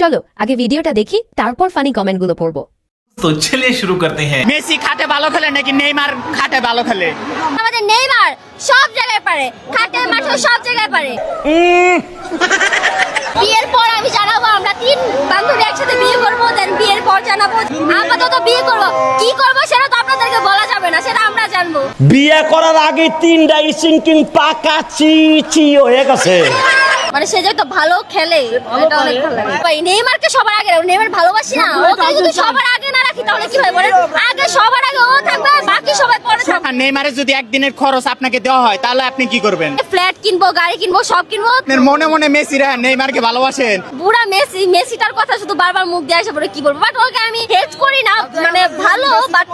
চলো আগে ভিডিওটা দেখি, তারপর ফানি কমেন্টগুলো পড়বো। तो चलिए शुरू करते हैं। মেসি খাটে ভালো খেলে নাকি নেইমার খাটে ভালো খেলে? আমাদের নেইমার সব জায়গায় পারে, খাটে মাঠে সব জায়গায় পারে। বিয়ের পর আমি জানাবো, আমরা 3 বান্ধবী একসাথে বিয়ে করবো, দেন বিয়ের পর জানাবো। আপাতত বিয়ে করবো, কি করবো সেটা তো আপনাদেরকে বলা যাবে না, সেটা আমরা জানবো। বিয়ে করার আগে 3টা সিঙ্কিং পাকা চি হয়ে গেছে। মানে সে যেহেতু ভালো খেলে, এটা অনেক ভালো লাগে। ভাই নেইমারকে সবার আগে, নেইমার ভালোবাসি না, ওকে যদি সবার আগে না রাখি তাহলে কি হয় বলেন? আগে সবার আগে ও থাকবে, বাকি সবাই পরে থাকবে। আর নেইমারের যদি একদিনের খরচ আপনাকে দেওয়া হয় তাহলে আপনি কি করবেন? ফ্ল্যাট কিনবো, গাড়ি কিনবো, সব কিনবো। আপনার মনে মনে মেসিরা নেইমারকে ভালোবাসেন? বুড়া মেসিটার কথা শুধু বারবার মুখ দিয়ে আসে পড়ে, কি বলবো? বাট ওকে আমি হেট করি না, মানে ভালো। বাট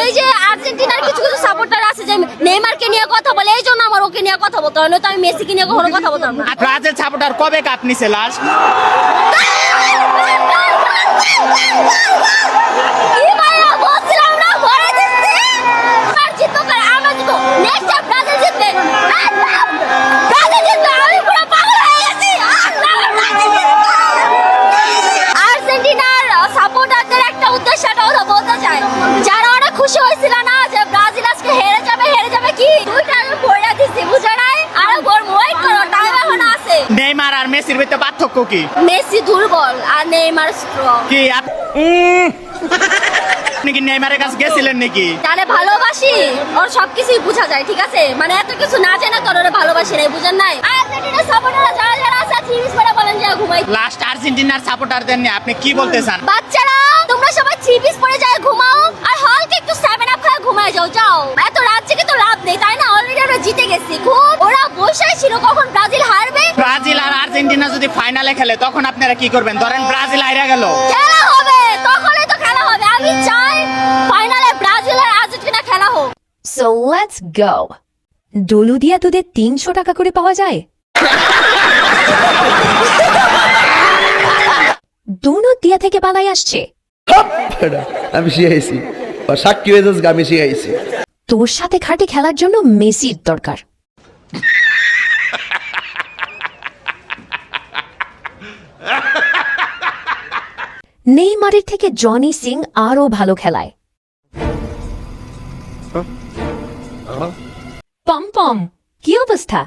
এই যে আর্জেন্টিনার কিছু কিছু সাপোর্টার আছে যে নেইমারকে নিয়ে কথা বলে, এই জন্য আমার ওকে নিয়ে কথা বলতে হয়, নয়তো আমি মেসিকে নিয়ে কখনো কথা বলতাম না। আর ব্রাজিল সাপোর্টার কবে কাপ নিছে লাস্ট? কি ভাইয়া বলছিলাম না, ভরে দিচ্ছি। আর জিতবো কার? আমরা জিতবো। নেক্সট টাইম ব্রাজিল জিতবে। ব্রাজিল জিতবে, আমি পুরো পাগল হয়ে গেছি। আর্জেন্টিনার সাপোর্টারদের একটা উদ্দেশ্যটাও তো বলতে চাই, যারা অনেক খুশি হয়েছিল না যে ব্রাজিল আজকে হেরে যাবে কি 2টা আমি পড়ে দিচ্ছি, বুঝে নাই? আরো ওয়েট করো, টাইম এখনো আছে। নেইমার আর মেসির ভিতরে পার্থক্য কি? মেসি দুর্বল আর নেইমার স্ট্রং। কি আপনি কি নেইমারের কাছে গেছিলেন নাকি? তারে ভালোবাসি, ওর সবকিছুই বোঝা যায়, ঠিক আছে? মানে এত কিছু না জানা তোর ওরে ভালোবাসি নাই, বুঝেন নাই? আর্জেন্টিনার সাপোর্টাররা যারা যারা আছে থ্রি পিস পরে বলেন যে ঘুমাই। লাস্ট আর্জেন্টিনার সাপোর্টারদের নিয়ে আপনি কি বলতে চান? বাচ্চারা তোমরা সবাই থ্রি পিস পরে যায় ঘুমাও, আর হলকে একটু 7 আপ খায় ঘুমায় যাও। এত রাত জেগে তো লাভ নেই, তাই না? অলরেডি আমরা জিতে গেছি, খুব ওরা বসেই ছিল কখন ব্রাজিল হারবে। ব্রাজিল আর আর্জেন্টিনা যদি ফাইনালে খেলে তখন আপনারা কি করবেন? ধরেন ব্রাজিল হাইরা গেল, খেলা হবে, তখনই তো খেলা হবে। আমি চাই ফাইনালে ব্রাজিল আর আর্জেন্টিনা খেলা হোক। So let's go. ডলুদিয়া দুধে 300 টাকা করে পাওয়া যায়। দুনুদিয়া থেকে পালাই আসছে। আমি শিখাইছি, সাক্ষী হয়ে যাস, আমি শিখাইছি। তোর সাথে খাটে খেলার জন্য মেসির দরকার। নেইমারের থেকে জনি সিং আরো ভালো খেলায়। পম পম, কি অবস্থা?